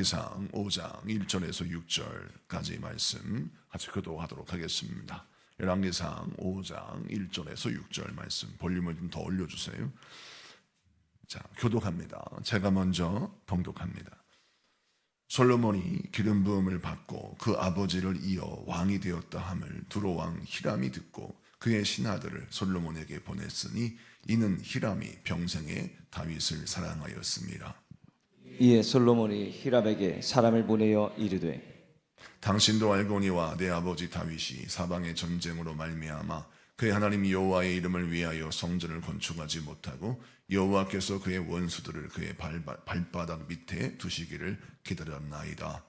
이상 5장 1절에서 6절까지 말씀 같이 교도하도록 하겠습니다. 열왕기상 5장 1절에서 6절 말씀 볼륨을 좀 더 올려주세요. 자, 교독합니다. 제가 먼저 봉독합니다. 솔로몬이 기름 부음을 받고 그 아버지를 이어 왕이 되었다 함을 두로 왕 히람이 듣고 그의 신하들을 솔로몬에게 보냈으니 이는 히람이 평생에 다윗을 사랑하였습니다. 이에 솔로몬이 히람에게 사람을 보내어 이르되 당신도 알거니와 내 아버지 다윗이 사방의 전쟁으로 말미암아 그의 하나님 여호와의 이름을 위하여 성전을 건축하지 못하고 여호와께서 그의 원수들을 그의 발바닥 밑에 두시기를 기다렸나이다.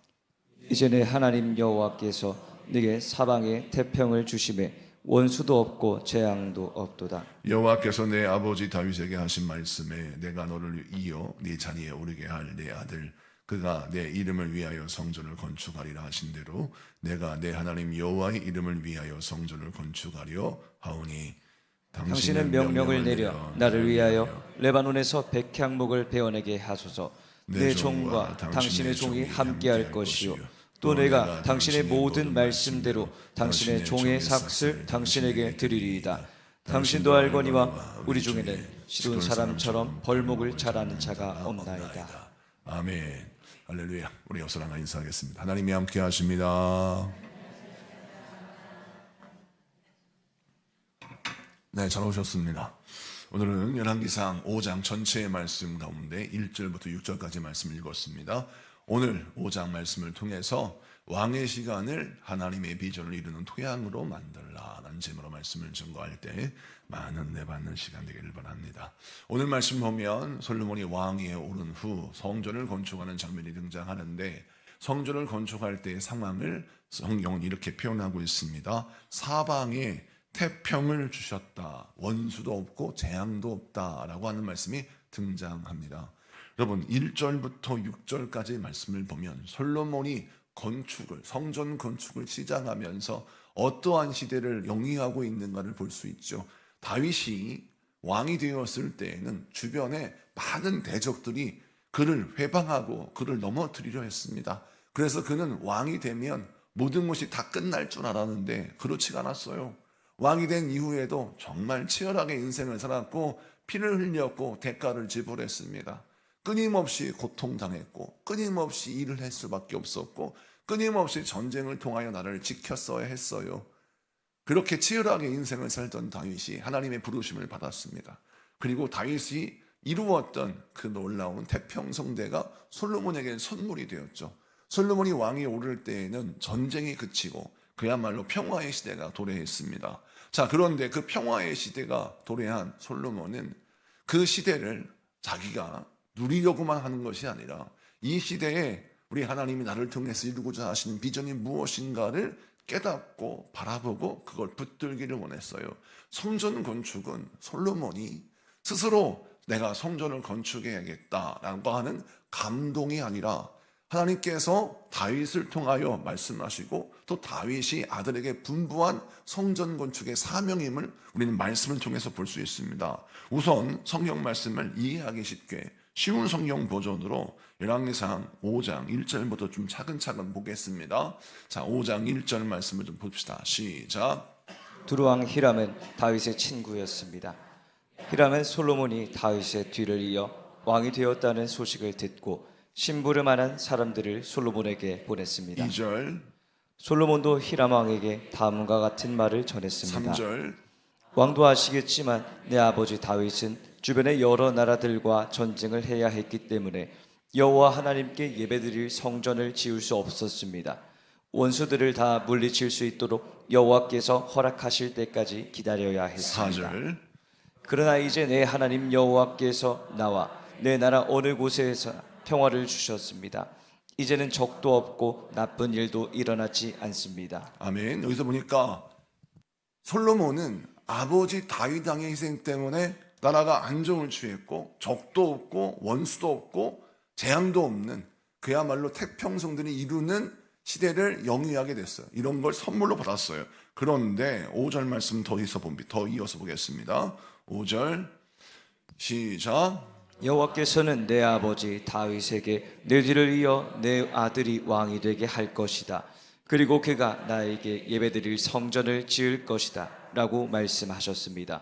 이제 내 하나님 여호와께서 네게 사방에 태평을 주심에 원수도 없고 재앙도 없도다. 여호와께서 내 아버지 다윗에게 하신 말씀에 내가 너를 이어 네 자리에 오르게 할 내 아들 그가 내 이름을 위하여 성전을 건축하리라 하신 대로 내가 내 하나님 여호와의 이름을 위하여 성전을 건축하려 하오니 당신은 명령을 내려 나를 위하여 레바논에서 백향목을 베어내게 하소서. 내 종과 당신의 종이 함께할 것이요 또 내가 당신의 모든 말씀대로 당신의 종의 삭슬 당신에게 드리리이다. 당신도 알거니와 우리 중에는 시돈 사람처럼 벌목을 잘하는 자가 없나이다. 아멘. 할렐루야. 우리 옆 사람과 인사하겠습니다. 하나님이 함께 하십니다. 네, 잘 오셨습니다. 오늘은 열왕기상 5장 전체의 말씀 가운데 1절부터 6절까지 말씀을 읽었습니다. 오늘 5장 말씀을 통해서 왕의 시간을 하나님의 비전을 이루는 토양으로 만들라라는 제목으로 말씀을 증거할 때 많은 은혜 받는 시간 되기를 바랍니다. 오늘 말씀 보면 솔로몬이 왕위에 오른 후 성전을 건축하는 장면이 등장하는데 성전을 건축할 때의 상황을 성경은 이렇게 표현하고 있습니다. 사방에 태평을 주셨다. 원수도 없고 재앙도 없다라고 하는 말씀이 등장합니다. 여러분 1절부터 6절까지의 말씀을 보면 솔로몬이 성전 건축을 시작하면서 어떠한 시대를 영위하고 있는가를 볼 수 있죠. 다윗이 왕이 되었을 때에는 주변에 많은 대적들이 그를 회방하고 그를 넘어뜨리려 했습니다. 그래서 그는 왕이 되면 모든 것이 다 끝날 줄 알았는데 그렇지가 않았어요. 왕이 된 이후에도 정말 치열하게 인생을 살았고 피를 흘렸고 대가를 지불했습니다. 끊임없이 고통당했고 끊임없이 일을 할 수밖에 없었고 끊임없이 전쟁을 통하여 나라를 지켰어야 했어요. 그렇게 치열하게 인생을 살던 다윗이 하나님의 부르심을 받았습니다. 그리고 다윗이 이루었던 그 놀라운 태평성대가 솔로몬에게 선물이 되었죠. 솔로몬이 왕이 오를 때에는 전쟁이 그치고 그야말로 평화의 시대가 도래했습니다. 자, 그런데 그 평화의 시대가 도래한 솔로몬은 그 시대를 자기가 누리려고만 하는 것이 아니라 이 시대에 우리 하나님이 나를 통해서 이루고자 하시는 비전이 무엇인가를 깨닫고 바라보고 그걸 붙들기를 원했어요. 성전 건축은 솔로몬이 스스로 내가 성전을 건축해야겠다라고 하는 감동이 아니라 하나님께서 다윗을 통하여 말씀하시고 또 다윗이 아들에게 분부한 성전 건축의 사명임을 우리는 말씀을 통해서 볼 수 있습니다. 우선 성경 말씀을 이해하기 쉽게 쉬운 성경 버전으로 열왕기상 5장 1절부터 좀 차근차근 보겠습니다. 자, 5장 1절 말씀을 좀 봅시다. 시작. 두로 왕 히람은 다윗의 친구였습니다. 히람은 솔로몬이 다윗의 뒤를 이어 왕이 되었다는 소식을 듣고 심부름하는 사람들을 솔로몬에게 보냈습니다. 2절. 솔로몬도 히람 왕에게 다음과 같은 말을 전했습니다. 3절. 왕도 아시겠지만 내 아버지 다윗은 주변의 여러 나라들과 전쟁을 해야 했기 때문에 여호와 하나님께 예배드릴 성전을 지을 수 없었습니다. 원수들을 다 물리칠 수 있도록 여호와께서 허락하실 때까지 기다려야 했습니다. 4절. 그러나 이제 내 하나님 여호와께서 나와 내 나라 어느 곳에서 평화를 주셨습니다. 이제는 적도 없고 나쁜 일도 일어나지 않습니다. 아멘. 여기서 보니까 솔로몬은 아버지 다윗 왕의 희생 때문에 나라가 안정을 취했고 적도 없고 원수도 없고 재앙도 없는 그야말로 태평성들이 이루는 시대를 영위하게 됐어요. 이런 걸 선물로 받았어요. 그런데 5절 말씀 더 이어서 보겠습니다. 5절 시작. 여호와께서는 내 아버지 다윗에게 내 뒤를 이어 내 아들이 왕이 되게 할 것이다. 그리고 그가 나에게 예배드릴 성전을 지을 것이다 라고 말씀하셨습니다.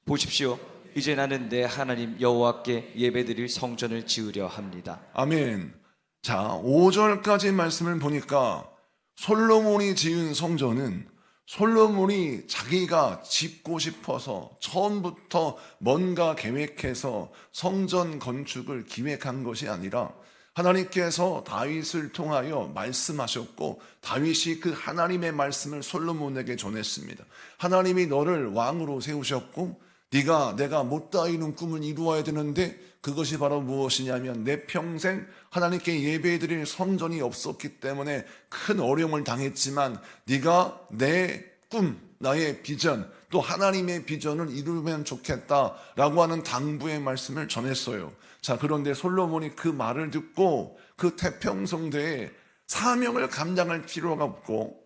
보십시오. 이제 나는 내 하나님 여호와께 예배드릴 성전을 지으려 합니다. 아멘. 자, 5절까지 말씀을 보니까 솔로몬이 지은 성전은 솔로몬이 자기가 짓고 싶어서 처음부터 뭔가 계획해서 성전 건축을 기획한 것이 아니라 하나님께서 다윗을 통하여 말씀하셨고 다윗이 그 하나님의 말씀을 솔로몬에게 전했습니다. 하나님이 너를 왕으로 세우셨고 내가 못다 이룬 꿈을 이루어야 되는데 그것이 바로 무엇이냐면 내 평생 하나님께 예배드릴 성전이 없었기 때문에 큰 어려움을 당했지만 네가 내 꿈, 나의 비전, 또 하나님의 비전을 이루면 좋겠다라고 하는 당부의 말씀을 전했어요. 자, 그런데 솔로몬이 그 말을 듣고 그 태평성대에 사명을 감당할 필요가 없고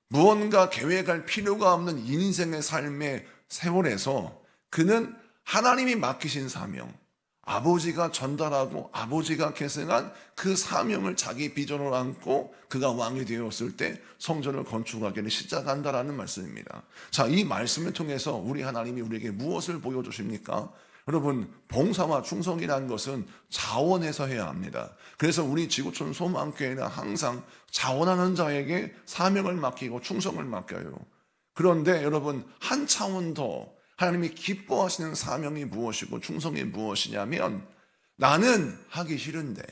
무언가 계획할 필요가 없는 인생의 삶의 세월에서 그는 하나님이 맡기신 사명, 아버지가 전달하고 아버지가 계승한 그 사명을 자기 비전으로 안고 그가 왕이 되었을 때 성전을 건축하기를 시작한다라는 말씀입니다. 자, 이 말씀을 통해서 우리 하나님이 우리에게 무엇을 보여주십니까? 여러분, 봉사와 충성이라는 것은 자원해서 해야 합니다. 그래서 우리 지구촌 소망교회는 항상 자원하는 자에게 사명을 맡기고 충성을 맡겨요. 그런데 여러분, 한 차원 더 하나님이 기뻐하시는 사명이 무엇이고 충성이 무엇이냐면 나는 하기 싫은데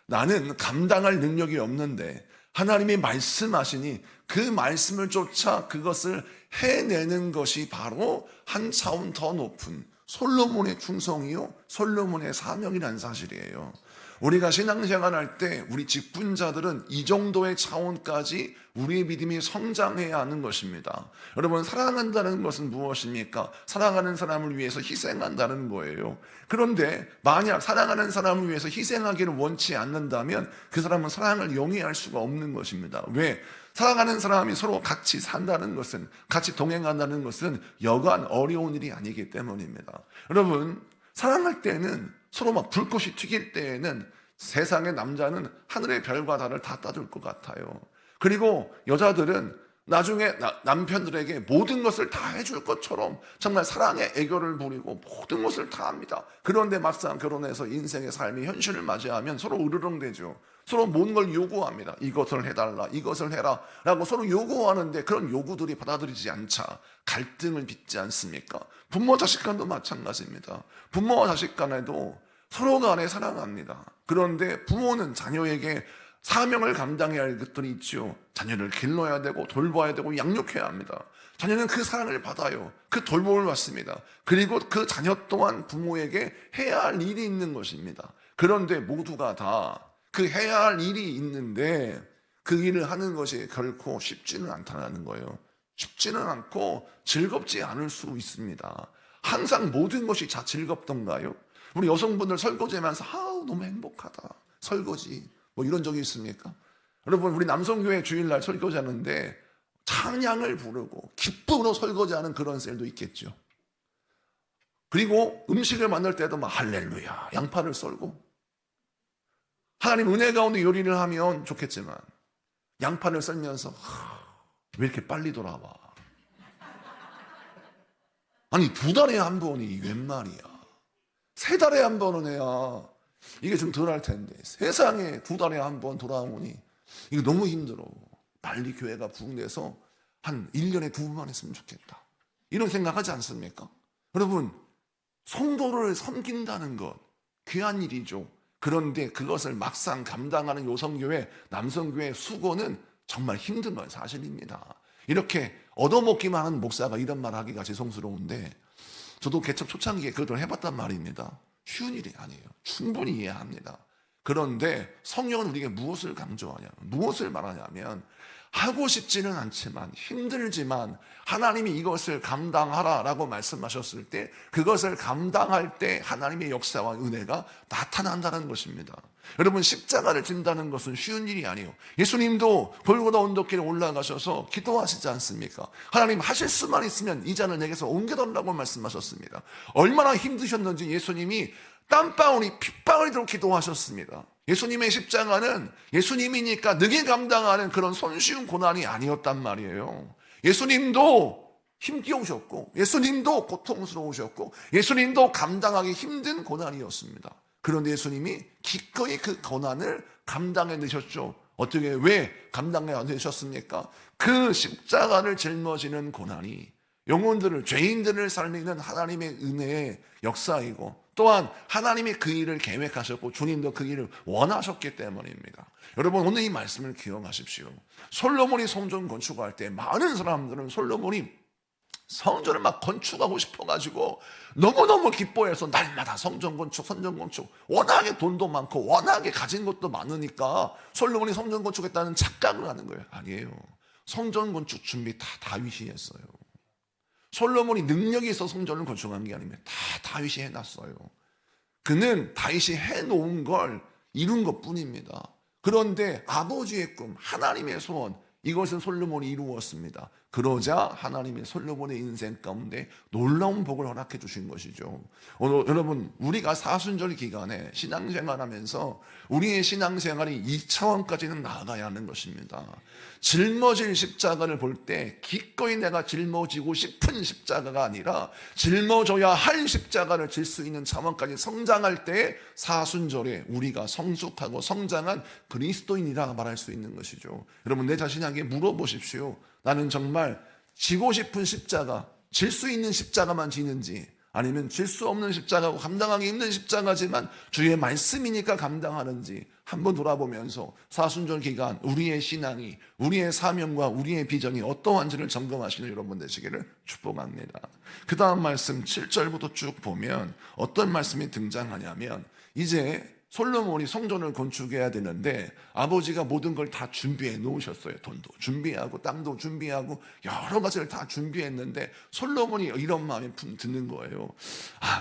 나는 감당할 능력이 없는데 하나님이 말씀하시니 그 말씀을 쫓아 그것을 해내는 것이 바로 한 차원 더 높은 솔로몬의 충성이요 솔로몬의 사명이라는 사실이에요. 우리가 신앙생활 할 때 우리 직분자들은 이 정도의 차원까지 우리의 믿음이 성장해야 하는 것입니다. 여러분, 사랑한다는 것은 무엇입니까? 사랑하는 사람을 위해서 희생한다는 거예요. 그런데 만약 사랑하는 사람을 위해서 희생하기를 원치 않는다면 그 사람은 사랑을 영위할 수가 없는 것입니다. 왜? 사랑하는 사람이 서로 같이 산다는 것은, 같이 동행한다는 것은 여간 어려운 일이 아니기 때문입니다. 여러분, 사랑할 때는 서로 막 불꽃이 튀길 때에는 세상의 남자는 하늘의 별과 달을 다 따줄 것 같아요. 그리고 여자들은 나중에 남편들에게 모든 것을 다 해줄 것처럼 정말 사랑의 애교를 부리고 모든 것을 다 합니다. 그런데 막상 결혼해서 인생의 삶의 현실을 맞이하면 서로 으르렁대죠. 서로 모든 걸 요구합니다. 이것을 해달라, 이것을 해라 라고 서로 요구하는데 그런 요구들이 받아들이지 않자 갈등을 빚지 않습니까? 부모 자식 간도 마찬가지입니다. 부모와 자식 간에도 서로 간에 사랑합니다. 그런데 부모는 자녀에게 사명을 감당해야 할 것들이 있죠. 자녀를 길러야 되고 돌봐야 되고 양육해야 합니다. 자녀는 그 사랑을 받아요. 그 돌봄을 받습니다. 그리고 그 자녀 또한 부모에게 해야 할 일이 있는 것입니다. 그런데 모두가 다 그 해야 할 일이 있는데 그 일을 하는 것이 결코 쉽지는 않다는 거예요. 쉽지는 않고 즐겁지 않을 수 있습니다. 항상 모든 것이 다 즐겁던가요? 우리 여성분들 설거지하면서 아우 너무 행복하다. 설거지. 뭐 이런 적이 있습니까? 여러분, 우리 남성교회 주일날 설거지하는데 찬양을 부르고 기쁨으로 설거지하는 그런 셀도 있겠죠. 그리고 음식을 만들 때도 막 할렐루야 양파를 썰고 하나님 은혜 가운데 요리를 하면 좋겠지만 양파를 썰면서 왜 이렇게 빨리 돌아와? 아니 2달에 한 번이 웬 말이야? 3달에 한 번은 해야 이게 좀 덜 할 텐데 세상에 2달에 한 번 돌아오니 이거 너무 힘들어. 빨리 교회가 부흥돼서 한 1년에 2번만 했으면 좋겠다. 이런 생각하지 않습니까? 여러분, 성도를 섬긴다는 것 귀한 일이죠. 그런데 그것을 막상 감당하는 요성교회, 남성교회 수고는 정말 힘든 건 사실입니다. 이렇게 얻어먹기만 하는 목사가 이런 말 하기가 죄송스러운데 저도 개척 초창기에 그걸 해봤단 말입니다. 쉬운 일이 아니에요. 충분히 이해합니다. 그런데 성경은 우리에게 무엇을 강조하냐, 무엇을 말하냐면 하고 싶지는 않지만 힘들지만 하나님이 이것을 감당하라라고 말씀하셨을 때 그것을 감당할 때 하나님의 역사와 은혜가 나타난다는 것입니다. 여러분, 십자가를 진다는 것은 쉬운 일이 아니에요. 예수님도 골고다 언덕길에 올라가셔서 기도하시지 않습니까? 하나님 하실 수만 있으면 이 잔을 내게서 옮겨달라고 말씀하셨습니다. 얼마나 힘드셨는지 예수님이 땀방울이 핏방울이도록 기도하셨습니다. 예수님의 십자가는 예수님이니까 능히 감당하는 그런 손쉬운 고난이 아니었단 말이에요. 예수님도 힘겨우셨고, 예수님도 고통스러우셨고, 예수님도 감당하기 힘든 고난이었습니다. 그런데 예수님이 기꺼이 그 고난을 감당해내셨죠. 어떻게, 왜 감당해내셨습니까? 그 십자가를 짊어지는 고난이 영혼들을, 죄인들을 살리는 하나님의 은혜의 역사이고, 또한 하나님이 그 일을 계획하셨고 주님도 그 일을 원하셨기 때문입니다. 여러분, 오늘 이 말씀을 기억하십시오. 솔로몬이 성전 건축할 때 많은 사람들은 솔로몬이 성전을 막 건축하고 싶어가지고 너무너무 기뻐해서 날마다 성전 건축 워낙에 돈도 많고 워낙에 가진 것도 많으니까 솔로몬이 성전 건축했다는 착각을 하는 거예요. 아니에요. 성전 건축 준비 다 다윗이 했어요. 솔로몬이 능력이 있어 성전을 건축한 게 아닙니다. 다 다윗이 해놨어요. 그는 다윗이 해놓은 걸 이룬 것 뿐입니다. 그런데 아버지의 꿈, 하나님의 소원, 이것은 솔로몬이 이루었습니다. 그러자 하나님이 솔로몬의 인생 가운데 놀라운 복을 허락해 주신 것이죠. 오늘 여러분, 우리가 사순절 기간에 신앙생활하면서 우리의 신앙생활이 2차원까지는 나아가야 하는 것입니다. 짊어질 십자가를 볼 때 기꺼이 내가 짊어지고 싶은 십자가가 아니라 짊어져야 할 십자가를 질 수 있는 차원까지 성장할 때 사순절에 우리가 성숙하고 성장한 그리스도인이라 말할 수 있는 것이죠. 여러분, 내 자신에게 물어보십시오. 나는 정말 지고 싶은 십자가, 질 수 있는 십자가만 지는지, 아니면 질 수 없는 십자가고 감당하기 힘든 십자가지만 주의 말씀이니까 감당하는지 한번 돌아보면서 사순절 기간 우리의 신앙이, 우리의 사명과 우리의 비전이 어떠한지를 점검하시는 여러분 되시기를 축복합니다. 그 다음 말씀 7절부터 쭉 보면 어떤 말씀이 등장하냐면, 이제 솔로몬이 성전을 건축해야 되는데 아버지가 모든 걸 다 준비해 놓으셨어요. 돈도 준비하고 땅도 준비하고 여러 가지를 다 준비했는데 솔로몬이 이런 마음이 드는 거예요.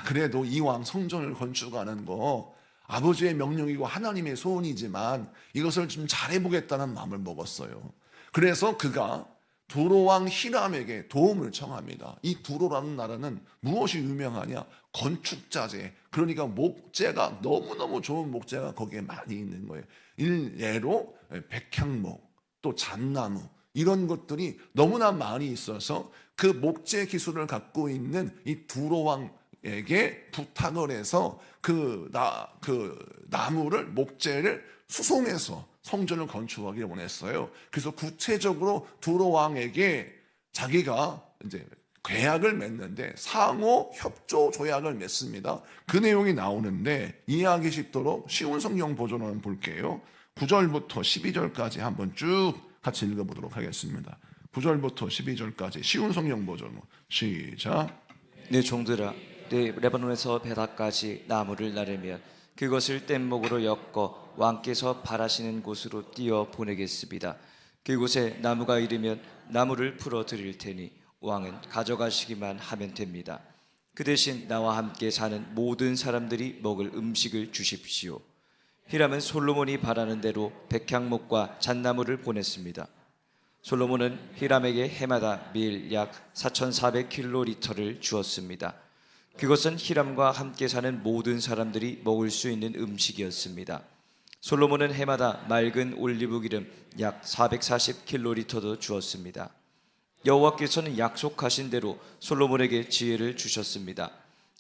그래도 이왕 성전을 건축하는 거 아버지의 명령이고 하나님의 소원이지만 이것을 좀 잘해보겠다는 마음을 먹었어요. 그래서 그가 두로왕 히람에게 도움을 청합니다. 이 두로라는 나라는 무엇이 유명하냐? 건축자재, 그러니까 목재가 너무너무 좋은 목재가 거기에 많이 있는 거예요. 일례로 백향목, 또 잣나무, 이런 것들이 너무나 많이 있어서 그 목재 기술을 갖고 있는 이 두로왕에게 부탁을 해서 그 나무를, 목재를 수송해서 성전을 건축하기를 원했어요. 그래서 구체적으로 두로왕에게 자기가 이제 계약을 맺는데 상호 협조 조약을 맺습니다. 그 내용이 나오는데 이해하기 쉽도록 쉬운 성경 버전을 한번 볼게요. 9절부터 12절까지 한번 쭉 같이 읽어보도록 하겠습니다. 9절부터 12절까지 쉬운 성경 버전으로 시작. 내 종들아, 내 레바논에서 베다까지 나무를 나르면 그것을 뗏목으로 엮어 왕께서 바라시는 곳으로 띄어 보내겠습니다. 그곳에 나무가 이르면 나무를 풀어 드릴 테니 왕은 가져가시기만 하면 됩니다. 그 대신 나와 함께 사는 모든 사람들이 먹을 음식을 주십시오. 히람은 솔로몬이 바라는 대로 백향목과 잣나무를 보냈습니다. 솔로몬은 히람에게 해마다 밀 약 4,400킬로리터를 주었습니다. 그것은 히람과 함께 사는 모든 사람들이 먹을 수 있는 음식이었습니다. 솔로몬은 해마다 맑은 올리브 기름 약 440킬로리터도 주었습니다. 여호와께서는 약속하신 대로 솔로몬에게 지혜를 주셨습니다.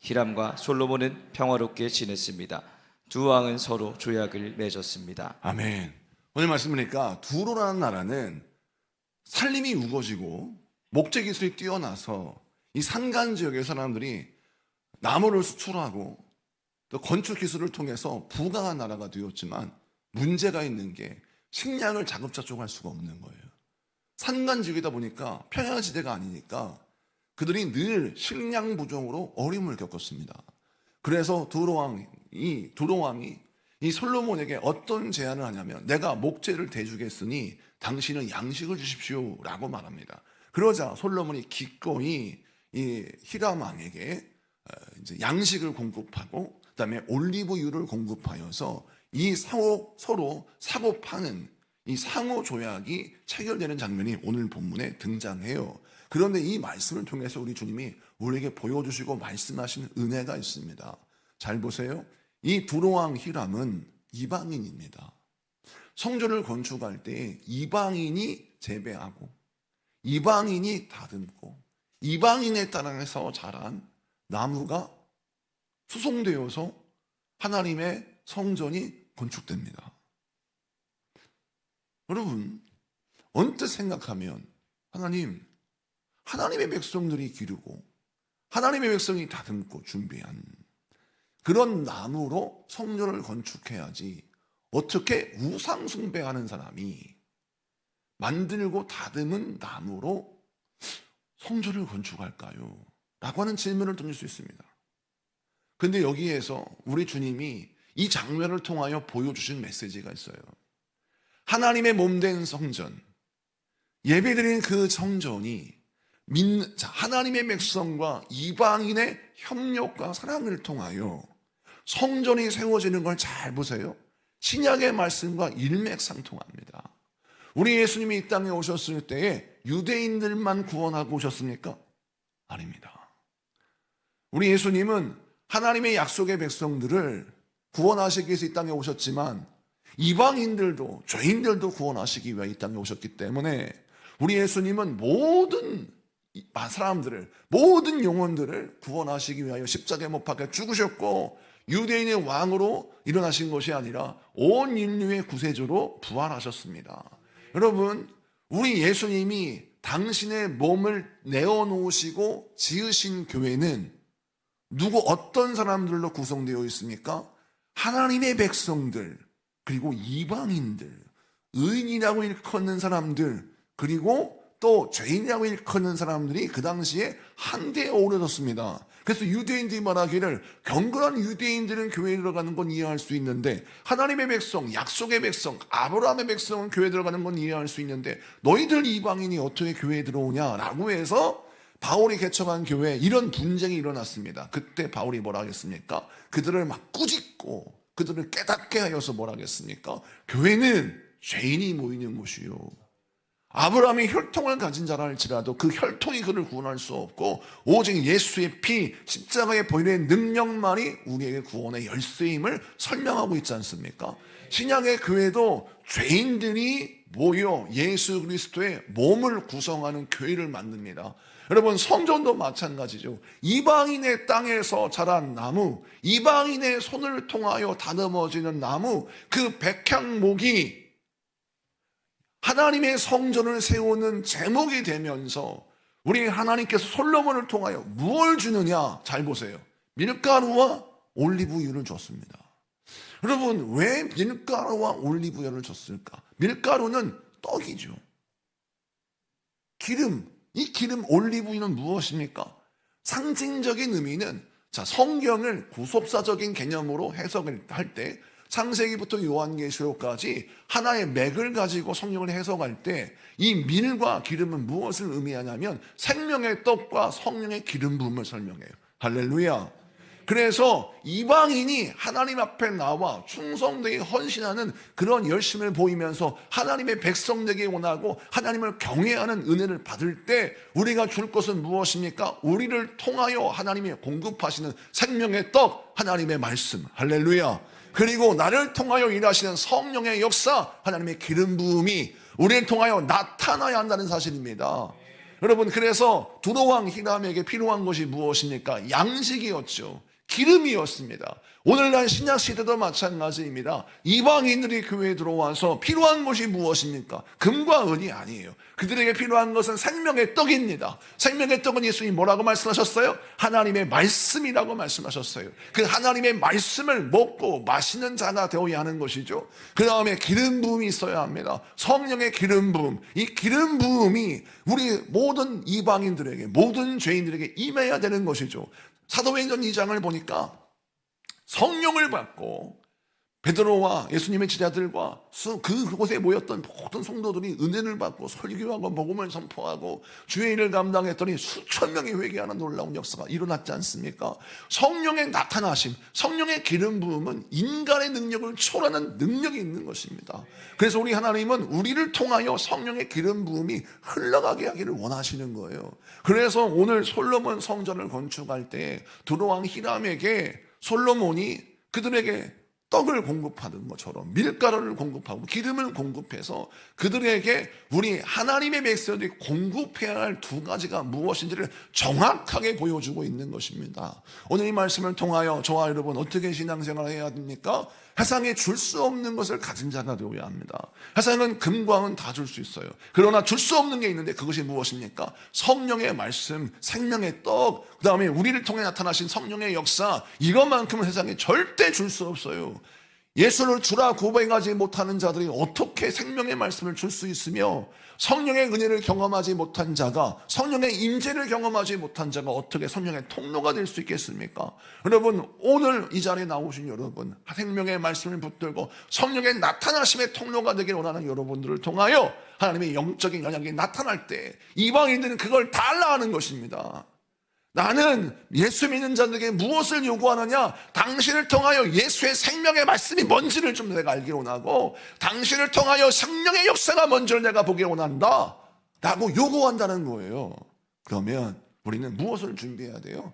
히람과 솔로몬은 평화롭게 지냈습니다. 두 왕은 서로 조약을 맺었습니다. 아멘. 오늘 말씀 보니까 두로라는 나라는 살림이 우거지고 목재 기술이 뛰어나서 이 산간 지역의 사람들이 나무를 수출하고 또 건축 기술을 통해서 부강한 나라가 되었지만 문제가 있는 게 식량을 자급자족할 수가 없는 거예요. 산간 지역이다 보니까 평야지대가 아니니까 그들이 늘 식량 부족으로 어려움을 겪었습니다. 그래서 두로왕이 이 솔로몬에게 어떤 제안을 하냐면, 내가 목재를 대주겠으니 당신은 양식을 주십시오 라고 말합니다. 그러자 솔로몬이 기꺼이 이 히람 왕에게 이제 양식을 공급하고 그다음에 올리브유를 공급하여서 이 서로 사고 파는 이 상호 조약이 체결되는 장면이 오늘 본문에 등장해요. 그런데 이 말씀을 통해서 우리 주님이 우리에게 보여주시고 말씀하시는 은혜가 있습니다. 잘 보세요. 이 두로왕 히람은 이방인입니다. 성전을 건축할 때 이방인이 재배하고 이방인이 다듬고 이방인의 땅에서 자란 나무가 수송되어서 하나님의 성전이 건축됩니다. 여러분, 언뜻 생각하면 하나님의 백성들이 기르고 하나님의 백성이 다듬고 준비한 그런 나무로 성전을 건축해야지 어떻게 우상 숭배하는 사람이 만들고 다듬은 나무로 성전을 건축할까요? 라고 하는 질문을 던질 수 있습니다. 근데 여기에서 우리 주님이 이 장면을 통하여 보여주신 메시지가 있어요. 하나님의 몸된 성전, 예배드리는 그 성전이 하나님의 백성과 이방인의 협력과 사랑을 통하여 성전이 세워지는 걸 잘 보세요. 신약의 말씀과 일맥상통합니다. 우리 예수님이 이 땅에 오셨을 때에 유대인들만 구원하고 오셨습니까? 아닙니다. 우리 예수님은 하나님의 약속의 백성들을 구원하시기 위해서 이 땅에 오셨지만 이방인들도 죄인들도 구원하시기 위해 이 땅에 오셨기 때문에 우리 예수님은 모든 사람들을, 모든 영혼들을 구원하시기 위하여 십자가에 못 박혀 죽으셨고 유대인의 왕으로 일어나신 것이 아니라 온 인류의 구세주로 부활하셨습니다. 여러분, 우리 예수님이 당신의 몸을 내어놓으시고 지으신 교회는 어떤 사람들로 구성되어 있습니까? 하나님의 백성들, 그리고 이방인들, 의인이라고 일컫는 사람들, 그리고 또 죄인이라고 일컫는 사람들이 그 당시에 한데에 어우러졌습니다. 그래서 유대인들이 말하기를 경건한 유대인들은 교회에 들어가는 건 이해할 수 있는데 하나님의 백성, 약속의 백성, 아브라함의 백성은 교회에 들어가는 건 이해할 수 있는데 너희들 이방인이 어떻게 교회에 들어오냐라고 해서 바울이 개척한 교회에 이런 분쟁이 일어났습니다. 그때 바울이 뭐라 하겠습니까? 그들을 막 꾸짖고 그들을 깨닫게 하여서 뭐라 하겠습니까? 교회는 죄인이 모이는 곳이요, 아브라함이 혈통을 가진 자라 할지라도 그 혈통이 그를 구원할 수 없고 오직 예수의 피, 십자가의 보혈의 능력만이 우리에게 구원의 열쇠임을 설명하고 있지 않습니까? 신약의 교회도 죄인들이 모여 예수 그리스도의 몸을 구성하는 교회를 만듭니다. 여러분, 성전도 마찬가지죠. 이방인의 땅에서 자란 나무, 이방인의 손을 통하여 다듬어지는 나무, 그 백향목이 하나님의 성전을 세우는 제목이 되면서 우리 하나님께서 솔로몬을 통하여 무엇을 주느냐? 잘 보세요. 밀가루와 올리브유를 줬습니다. 여러분, 왜 밀가루와 올리브유를 줬을까? 밀가루는 떡이죠. 기름, 이 기름 올리브유는 무엇입니까? 상징적인 의미는 성경을 구속사적인 개념으로 해석을 할 때 창세기부터 요한계시록까지 하나의 맥을 가지고 성경을 해석할 때 이 밀과 기름은 무엇을 의미하냐면 생명의 떡과 성령의 기름 부음을 설명해요. 할렐루야. 그래서 이방인이 하나님 앞에 나와 충성되게 헌신하는 그런 열심을 보이면서 하나님의 백성 되기 원하고 하나님을 경외하는 은혜를 받을 때 우리가 줄 것은 무엇입니까? 우리를 통하여 하나님이 공급하시는 생명의 떡, 하나님의 말씀. 할렐루야. 그리고 나를 통하여 일하시는 성령의 역사, 하나님의 기름 부음이 우리를 통하여 나타나야 한다는 사실입니다. 여러분, 그래서 두로왕 히람에게 필요한 것이 무엇입니까? 양식이었죠. 기름이었습니다. 오늘날 신약시대도 마찬가지입니다. 이방인들이 교회에 들어와서 필요한 것이 무엇입니까? 금과 은이 아니에요. 그들에게 필요한 것은 생명의 떡입니다. 생명의 떡은 예수님이 뭐라고 말씀하셨어요? 하나님의 말씀이라고 말씀하셨어요. 그 하나님의 말씀을 먹고 마시는 자가 되어야 하는 것이죠. 그 다음에 기름 부음이 있어야 합니다. 성령의 기름 부음. 이 기름 부음이 우리 모든 이방인들에게, 모든 죄인들에게 임해야 되는 것이죠. 사도행전 2장을 보니까 성령을 받고 베드로와 예수님의 제자들과 그곳에 모였던 모든 성도들이 은혜를 받고 설교하고 복음을 선포하고 주의 일을 감당했더니 수천 명이 회개하는 놀라운 역사가 일어났지 않습니까? 성령의 나타나심, 성령의 기름 부음은 인간의 능력을 초월하는 능력이 있는 것입니다. 그래서 우리 하나님은 우리를 통하여 성령의 기름 부음이 흘러가게 하기를 원하시는 거예요. 그래서 오늘 솔로몬 성전을 건축할 때 두로왕 히람에게 솔로몬이 그들에게 떡을 공급하는 것처럼 밀가루를 공급하고 기름을 공급해서 그들에게 우리 하나님의 백성들이 공급해야 할 두 가지가 무엇인지를 정확하게 보여주고 있는 것입니다. 오늘 이 말씀을 통하여 저와 여러분 어떻게 신앙생활을 해야 됩니까? 세상에 줄 수 없는 것을 가진 자가 되어야 합니다. 세상은 금과 은 다 줄 수 있어요. 그러나 줄 수 없는 게 있는데 그것이 무엇입니까? 성령의 말씀, 생명의 떡, 그 다음에 우리를 통해 나타나신 성령의 역사, 이것만큼은 세상에 절대 줄 수 없어요. 예수를 주라 고백하지 못하는 자들이 어떻게 생명의 말씀을 줄 수 있으며 성령의 은혜를 경험하지 못한 자가, 성령의 임재를 경험하지 못한 자가 어떻게 성령의 통로가 될 수 있겠습니까? 여러분, 오늘 이 자리에 나오신 여러분, 생명의 말씀을 붙들고 성령의 나타나심의 통로가 되길 원하는 여러분들을 통하여 하나님의 영적인 영향이 나타날 때 이방인들은 그걸 달라하는 것입니다. 나는 예수 믿는 자들에게 무엇을 요구하느냐? 당신을 통하여 예수의 생명의 말씀이 뭔지를 좀 내가 알기 원하고, 당신을 통하여 성령의 역사가 뭔지를 내가 보기 원한다 라고 요구한다는 거예요. 그러면 우리는 무엇을 준비해야 돼요?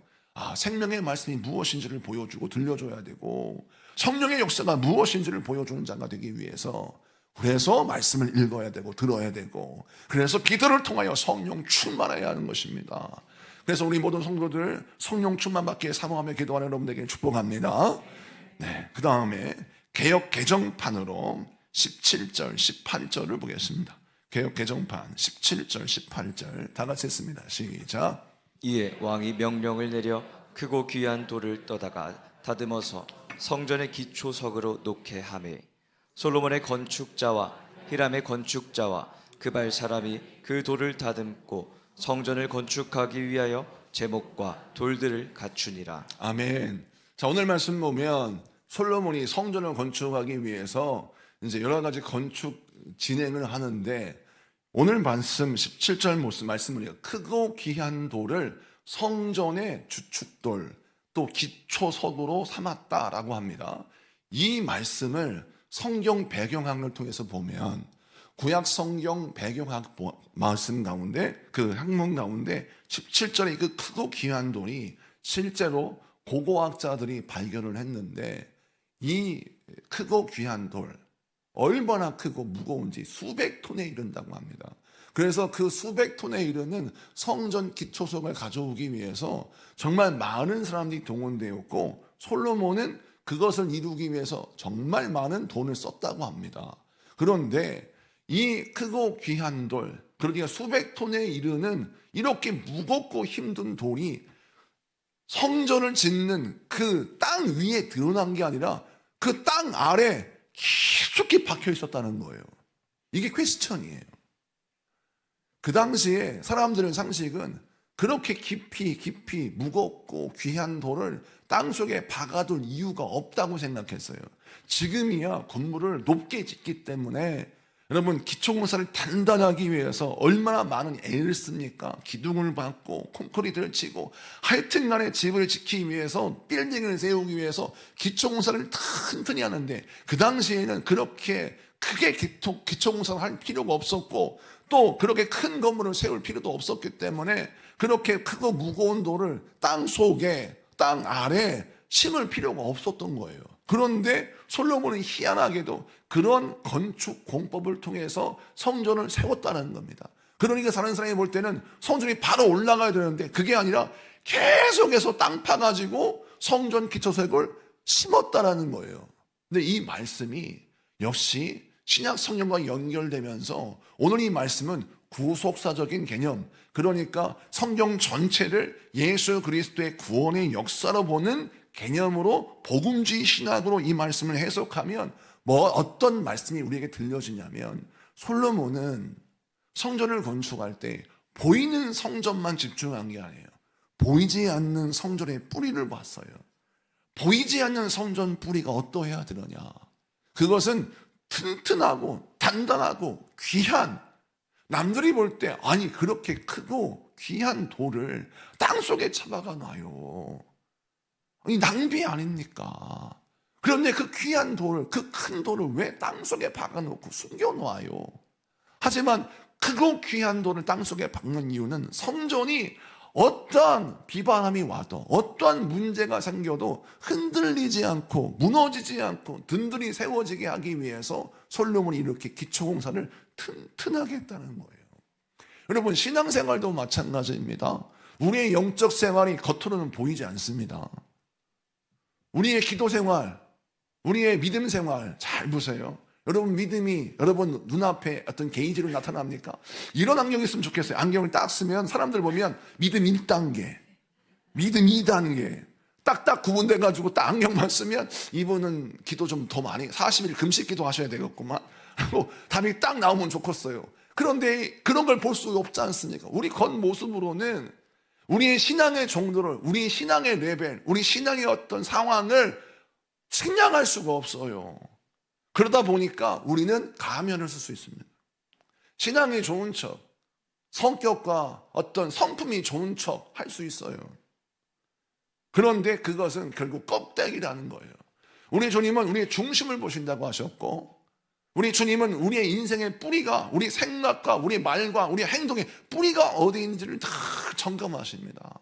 생명의 말씀이 무엇인지를 보여주고 들려줘야 되고, 성령의 역사가 무엇인지를 보여주는 자가 되기 위해서, 그래서 말씀을 읽어야 되고 들어야 되고, 그래서 기도를 통하여 성령 충만해야 하는 것입니다. 그래서 우리 모든 성도들 성령 충만 받기에 사모하며 기도하는 여러분들에게 축복합니다. 네, 그 다음에 개역 개정판으로 17절, 18절을 보겠습니다. 개역 개정판 17절, 18절 다 같이 했습니다. 시작. 이에 왕이 명령을 내려 크고 귀한 돌을 떠다가 다듬어서 성전의 기초석으로 놓게 하매, 솔로몬의 건축자와 히람의 건축자와 그발 사람이 그 돌을 다듬고 성전을 건축하기 위하여 제목과 돌들을 갖추니라. 아멘. 자, 오늘 말씀 보면 솔로몬이 성전을 건축하기 위해서 이제 여러 가지 건축 진행을 하는데, 오늘 말씀 17절 말씀을 크고 귀한 돌을 성전의 주축돌 또 기초석으로 삼았다라고 합니다. 이 말씀을 성경 배경학을 통해서 보면 구약 성경 배경학 말씀 가운데, 그 학문 가운데 17절의 그 크고 귀한 돌이 실제로 고고학자들이 발견을 했는데, 이 크고 귀한 돌 얼마나 크고 무거운지 수백 톤에 이른다고 합니다. 그래서 그 수백 톤에 이르는 성전 기초석을 가져오기 위해서 정말 많은 사람들이 동원되었고, 솔로몬은 그것을 이루기 위해서 정말 많은 돈을 썼다고 합니다. 그런데 이 크고 귀한 돌, 그러니까 수백 톤에 이르는 이렇게 무겁고 힘든 돌이 성전을 짓는 그 땅 위에 드러난 게 아니라 그 땅 아래 깊숙이 박혀 있었다는 거예요. 이게 퀘스천이에요. 그 당시에 사람들의 상식은 그렇게 깊이 무겁고 귀한 돌을 땅속에 박아둘 이유가 없다고 생각했어요. 지금이야 건물을 높게 짓기 때문에 여러분, 기초공사를 단단하기 위해서 얼마나 많은 애를 씁니까? 기둥을 박고 콘크리트를 치고, 하여튼 간에 집을 짓기 위해서, 빌딩을 세우기 위해서 기초공사를 튼튼히 하는데, 그 당시에는 그렇게 크게 기초공사를 할 필요가 없었고, 또 그렇게 큰 건물을 세울 필요도 없었기 때문에 그렇게 크고 무거운 돌을 땅 속에, 땅 아래 심을 필요가 없었던 거예요. 그런데 솔로몬은 희한하게도 그런 건축 공법을 통해서 성전을 세웠다는 겁니다. 그러니까 다른 사람이 볼 때는 성전이 바로 올라가야 되는데 그게 아니라 계속해서 땅 파가지고 성전 기초석을 심었다라는 거예요. 근데 이 말씀이 역시 신약 성경과 연결되면서 오늘 이 말씀은 구속사적인 개념, 그러니까 성경 전체를 예수 그리스도의 구원의 역사로 보는 개념으로, 복음주의 신학으로 이 말씀을 해석하면 어떤 말씀이 우리에게 들려지냐면, 솔로몬은 성전을 건축할 때 보이는 성전만 집중한 게 아니에요. 보이지 않는 성전의 뿌리를 봤어요. 보이지 않는 성전 뿌리가 어떠해야 되느냐? 그것은 튼튼하고 단단하고 귀한, 남들이 볼 때 아니 그렇게 크고 귀한 돌을 땅속에 쳐박아 놔요. 이 낭비 아닙니까? 그런데 그 귀한 돌, 그 큰 돌을 왜 땅속에 박아놓고 숨겨놓아요? 하지만 크고 귀한 돌을 땅속에 박는 이유는 성전이 어떠한 비바람이 와도 어떠한 문제가 생겨도 흔들리지 않고 무너지지 않고 든든히 세워지게 하기 위해서 솔로몬이 이렇게 기초공사를 튼튼하게 했다는 거예요. 여러분, 신앙생활도 마찬가지입니다. 우리의 영적 생활이 겉으로는 보이지 않습니다. 우리의 기도 생활, 우리의 믿음 생활 잘 보세요. 여러분, 믿음이 여러분 눈앞에 어떤 게이지로 나타납니까? 이런 안경이 있으면 좋겠어요. 안경을 딱 쓰면 사람들 보면 믿음 1단계, 믿음 2단계 딱딱 구분돼가지고 딱 안경만 쓰면 이분은 기도 좀 더 많이 40일 금식 기도 하셔야 되겠구만 하고 답이 딱 나오면 좋겠어요. 그런데 그런 걸 볼 수 없지 않습니까? 우리 겉모습으로는 우리의 신앙의 정도를, 우리 신앙의 레벨, 우리 신앙의 어떤 상황을 측량할 수가 없어요. 그러다 보니까 우리는 가면을 쓸 수 있습니다. 신앙이 좋은 척, 성격과 어떤 성품이 좋은 척 할 수 있어요. 그런데 그것은 결국 껍데기라는 거예요. 우리 주님은 우리의 중심을 보신다고 하셨고, 우리 주님은 우리의 인생의 뿌리가, 우리 생각과 우리 말과 우리 행동의 뿌리가 어디 있는지를 다 점검하십니다.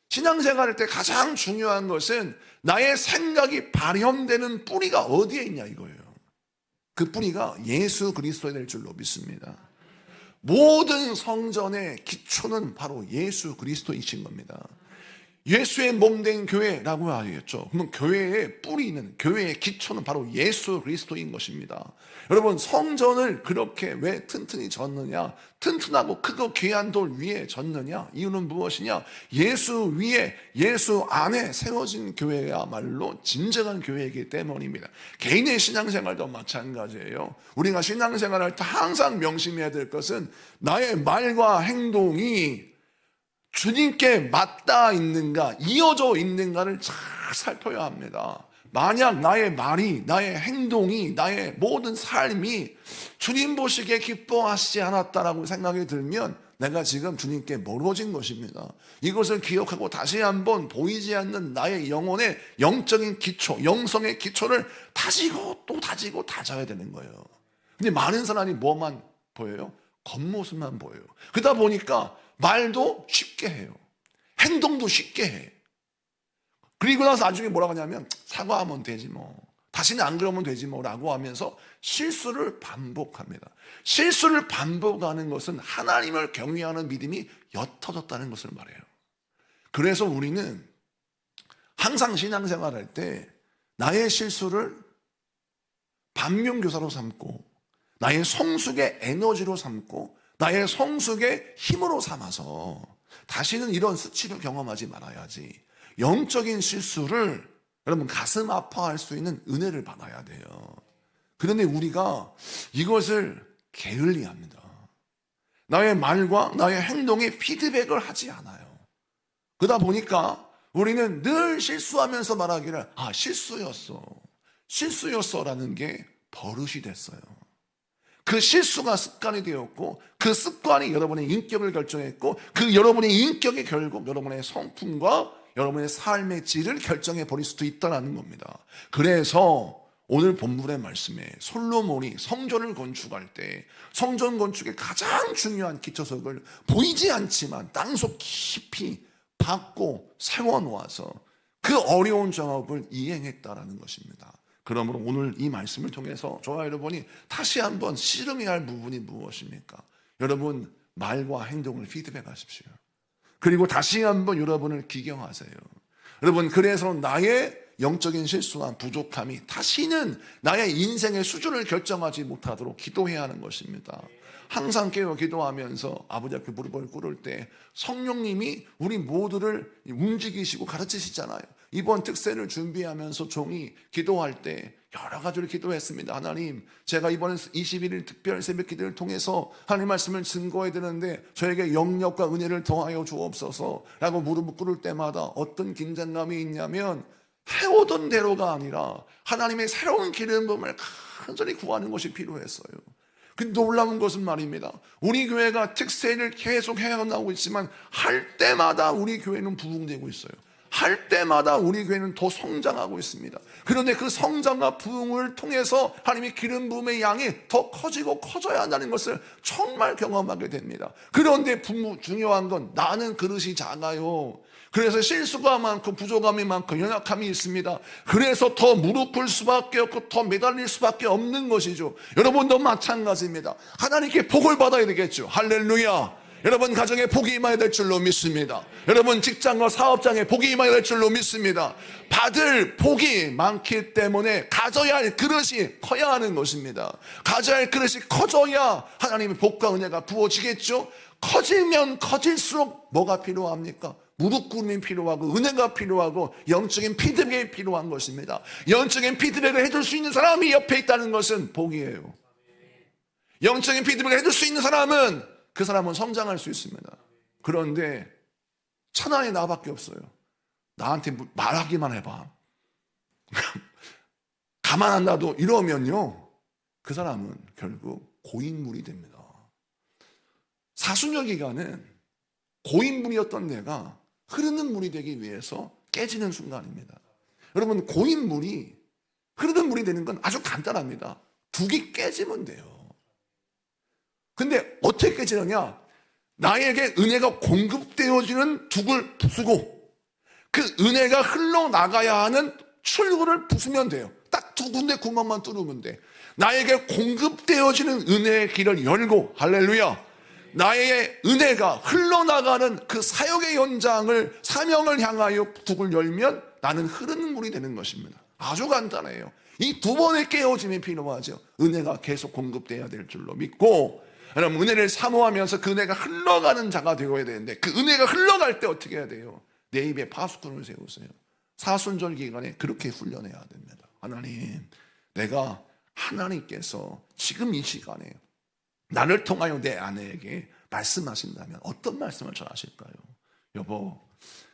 신앙생활 할 때 가장 중요한 것은 나의 생각이 발현되는 뿌리가 어디에 있냐 이거예요. 그 뿌리가 예수 그리스도에 될 줄로 믿습니다. 모든 성전의 기초는 바로 예수 그리스도이신 겁니다. 예수의 몸된 교회라고 하겠죠. 그러면 교회의 뿌리는, 교회의 기초는 바로 예수 그리스도인 것입니다. 여러분, 성전을 그렇게 왜 튼튼히 졌느냐, 튼튼하고 크고 귀한 돌 위에 졌느냐, 이유는 무엇이냐? 예수 위에, 예수 안에 세워진 교회야말로 진정한 교회이기 때문입니다. 개인의 신앙생활도 마찬가지예요. 우리가 신앙생활할 때 항상 명심해야 될 것은 나의 말과 행동이 주님께 맞닿아 있는가, 이어져 있는가를 잘 살펴야 합니다. 만약 나의 말이, 나의 행동이, 나의 모든 삶이 주님 보시기에 기뻐하시지 않았다라고 생각이 들면 내가 지금 주님께 멀어진 것입니다. 이것을 기억하고 다시 한번 보이지 않는 나의 영혼의 영적인 기초, 영성의 기초를 다지고 또 다지고 다져야 되는 거예요. 근데 많은 사람이 뭐만 보여요? 겉모습만 보여요. 그러다 보니까 말도 쉽게 해요. 행동도 쉽게 해. 그리고 나서 나중에 뭐라고 하냐면 사과하면 되지 뭐, 다시는 안 그러면 되지 뭐 라고 하면서 실수를 반복합니다. 실수를 반복하는 것은 하나님을 경외하는 믿음이 옅어졌다는 것을 말해요. 그래서 우리는 항상 신앙생활할 때 나의 실수를 반면교사로 삼고, 나의 성숙의 에너지로 삼고, 나의 성숙의 힘으로 삼아서 다시는 이런 수치를 경험하지 말아야지. 영적인 실수를 여러분 가슴 아파할 수 있는 은혜를 받아야 돼요. 그런데 우리가 이것을 게을리합니다. 나의 말과 나의 행동에 피드백을 하지 않아요. 그러다 보니까 우리는 늘 실수하면서 말하기를 실수였어 라는 게 버릇이 됐어요. 그 실수가 습관이 되었고, 그 습관이 여러분의 인격을 결정했고, 그 여러분의 인격이 결국 여러분의 성품과 여러분의 삶의 질을 결정해 버릴 수도 있다는 겁니다. 그래서 오늘 본문의 말씀에 솔로몬이 성전을 건축할 때 성전 건축의 가장 중요한 기초석을 보이지 않지만 땅속 깊이 박고 세워놓아서 그 어려운 작업을 이행했다라는 것입니다. 그러므로 오늘 이 말씀을 통해서 저와 여러분이 다시 한번 씨름해야 할 부분이 무엇입니까? 여러분 말과 행동을 피드백하십시오. 그리고 다시 한번 여러분을 기경하세요. 여러분, 그래서 나의 영적인 실수와 부족함이 다시는 나의 인생의 수준을 결정하지 못하도록 기도해야 하는 것입니다. 항상 깨어 기도하면서 아버지 앞에 무릎을 꿇을 때 성령님이 우리 모두를 움직이시고 가르치시잖아요. 이번 특세를 준비하면서 종이 기도할 때 여러 가지를 기도했습니다. 하나님, 제가 이번 21일 특별 새벽 기도를 통해서 하나님 말씀을 증거해야 되는데 저에게 영역과 은혜를 더하여 주옵소서 라고 무릎을 꿇을 때마다 어떤 긴장감이 있냐면 해오던 대로가 아니라 하나님의 새로운 기름 부음을 간절히 구하는 것이 필요했어요. 근데 놀라운 것은 말입니다. 우리 교회가 특세를 계속 해나가고 있지만 할 때마다 우리 교회는 부흥되고 있어요. 할 때마다 우리 교회는 더 성장하고 있습니다. 그런데 그 성장과 부흥을 통해서 하나님의 기름 부음의 양이 더 커지고 커져야 한다는 것을 정말 경험하게 됩니다. 그런데 중요한 건 나는 그릇이 작아요. 그래서 실수가 많고 부족함이 많고 연약함이 있습니다. 그래서 더 무릎 꿇을 수밖에 없고 더 매달릴 수밖에 없는 것이죠. 여러분도 마찬가지입니다. 하나님께 복을 받아야 되겠죠. 할렐루야. 여러분 가정에 복이 임해야 될 줄로 믿습니다. 여러분 직장과 사업장에 복이 임해야 될 줄로 믿습니다. 받을 복이 많기 때문에 가져야 할 그릇이 커야 하는 것입니다. 가져야 할 그릇이 커져야 하나님의 복과 은혜가 부어지겠죠. 커지면 커질수록 뭐가 필요합니까? 무릎 꿇음이 필요하고 은혜가 필요하고 영적인 피드백이 필요한 것입니다. 영적인 피드백을 해줄 수 있는 사람이 옆에 있다는 것은 복이에요. 영적인 피드백을 해줄 수 있는 사람은 그 사람은 성장할 수 있습니다. 그런데 천하에 나밖에 없어요. 나한테 말하기만 해봐. 가만 안 놔도 이러면요, 그 사람은 결국 고인물이 됩니다. 사순절 기간은 고인물이었던 내가 흐르는 물이 되기 위해서 깨지는 순간입니다. 여러분, 고인물이 흐르는 물이 되는 건 아주 간단합니다. 둑이 깨지면 돼요. 근데 어떻게 깨지느냐? 나에게 은혜가 공급되어지는 둑을 부수고 그 은혜가 흘러나가야 하는 출구를 부수면 돼요. 딱 두 군데 구멍만 뚫으면 돼. 나에게 공급되어지는 은혜의 길을 열고, 할렐루야, 나의 은혜가 흘러나가는 그 사역의 연장을, 사명을 향하여 둑을 열면 나는 흐르는 물이 되는 것입니다. 아주 간단해요. 이 두 번의 깨어짐이 필요하죠. 은혜가 계속 공급돼야 될 줄로 믿고, 여러분 은혜를 사모하면서 그 은혜가 흘러가는 자가 되어야 되는데, 그 은혜가 흘러갈 때 어떻게 해야 돼요? 내 입에 파수꾼을 세우세요. 사순절 기간에 그렇게 훈련해야 됩니다. 하나님, 내가 하나님께서 지금 이 시간에 나를 통하여 내 아내에게 말씀하신다면 어떤 말씀을 전하실까요? 여보,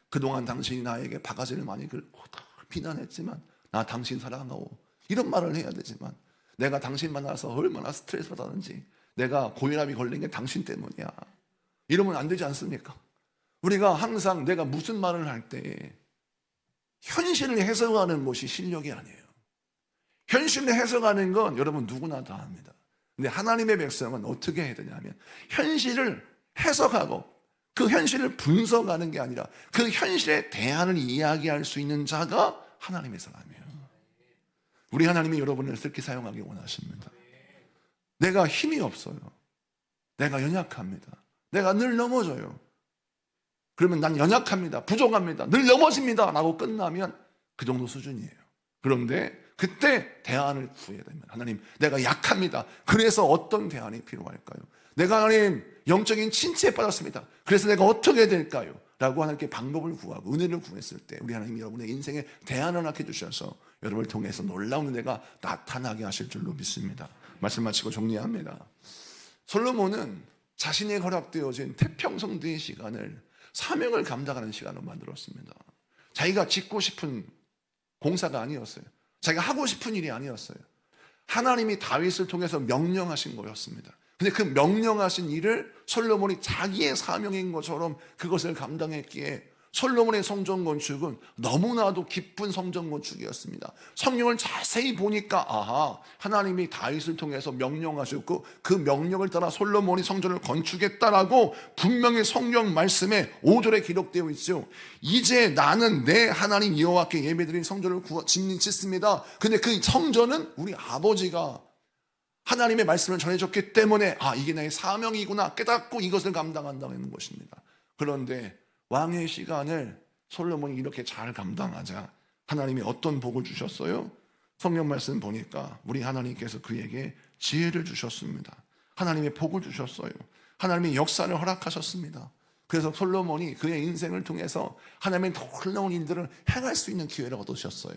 그동안 당신이 나에게 바가지를 많이 긁고 비난했지만 나 당신 사랑하고, 이런 말을 해야 되지만 내가 당신 만나서 얼마나 스트레스 받았는지, 내가 고혈압이 걸린 게 당신 때문이야, 이러면 안 되지 않습니까? 우리가 항상 내가 무슨 말을 할 때 현실을 해석하는 것이 실력이 아니에요. 현실을 해석하는 건 여러분 누구나 다 합니다. 근데 하나님의 백성은 어떻게 해야 되냐면 현실을 해석하고 그 현실을 분석하는 게 아니라 그 현실의 대안을 이야기할 수 있는 자가 하나님의 사람이에요. 우리 하나님이 여러분을 그렇게 사용하기 원하십니다. 내가 힘이 없어요. 내가 연약합니다. 내가 늘 넘어져요. 그러면 난 연약합니다. 부족합니다. 늘 넘어집니다 라고 끝나면 그 정도 수준이에요. 그런데 그때 대안을 구해야 됩니다. 하나님, 내가 약합니다. 그래서 어떤 대안이 필요할까요? 내가 하나님 영적인 침체에 빠졌습니다. 그래서 내가 어떻게 해야 될까요? 라고 하나님께 방법을 구하고 은혜를 구했을 때 우리 하나님이 여러분의 인생에 대안을 낳게 주셔서 여러분을 통해서 놀라운 은혜가 나타나게 하실 줄로 믿습니다. 말씀 마치고 정리합니다. 솔로몬은 자신의 허락되어진 태평성대의 시간을 사명을 감당하는 시간으로 만들었습니다. 자기가 짓고 싶은 공사가 아니었어요. 자기가 하고 싶은 일이 아니었어요. 하나님이 다윗을 통해서 명령하신 거였습니다. 근데 그 명령하신 일을 솔로몬이 자기의 사명인 것처럼 그것을 감당했기에 솔로몬의 성전 건축은 너무나도 기쁜 성전 건축이었습니다. 성경을 자세히 보니까 아하, 하나님이 다윗을 통해서 명령하셨고 그 명령을 따라 솔로몬이 성전을 건축했다라고 분명히 성경 말씀에 5절에 기록되어 있죠. 이제 나는 내 하나님 여호와께 예배드린 성전을 짓습니다. 근데 그 성전은 우리 아버지가 하나님의 말씀을 전해줬기 때문에 이게 나의 사명이구나 깨닫고 이것을 감당한다는 것입니다. 그런데 왕의 시간을 솔로몬이 이렇게 잘 감당하자 하나님이 어떤 복을 주셨어요? 성경 말씀 보니까 우리 하나님께서 그에게 지혜를 주셨습니다. 하나님의 복을 주셨어요. 하나님의 역사를 허락하셨습니다. 그래서 솔로몬이 그의 인생을 통해서 하나님의 놀라운 일들을 행할 수 있는 기회를 얻으셨어요.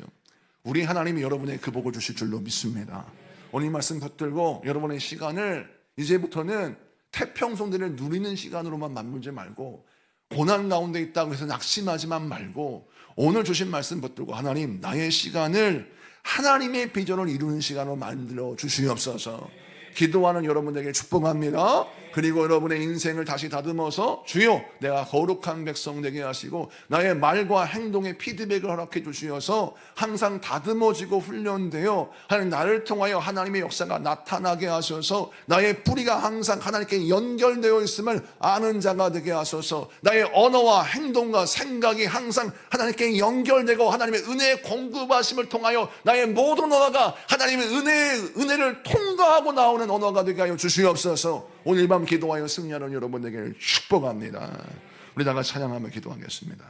우리 하나님이 여러분의 그 복을 주실 줄로 믿습니다. 오늘 이 말씀 붙들고 여러분의 시간을 이제부터는 태평성대를 누리는 시간으로만 만들지 말고 고난 가운데 있다고 해서 낙심하지만 말고 오늘 주신 말씀 붙들고 하나님, 나의 시간을 하나님의 비전을 이루는 시간으로 만들어 주시옵소서. 기도하는 여러분에게 축복합니다. 그리고 여러분의 인생을 다시 다듬어서 주여 내가 거룩한 백성 되게 하시고 나의 말과 행동에 피드백을 허락해 주시어서 항상 다듬어지고 훈련되어 하나님 나를 통하여 하나님의 역사가 나타나게 하셔서 나의 뿌리가 항상 하나님께 연결되어 있음을 아는 자가 되게 하소서. 나의 언어와 행동과 생각이 항상 하나님께 연결되고 하나님의 은혜의 공급하심을 통하여 나의 모든 언어가 하나님의 은혜를 통과하고 나오는 언어가 되게 하여 주시옵소서. 오늘 밤 기도하여 승리하는 여러분에게 축복합니다. 우리 다 같이 찬양하며 기도하겠습니다.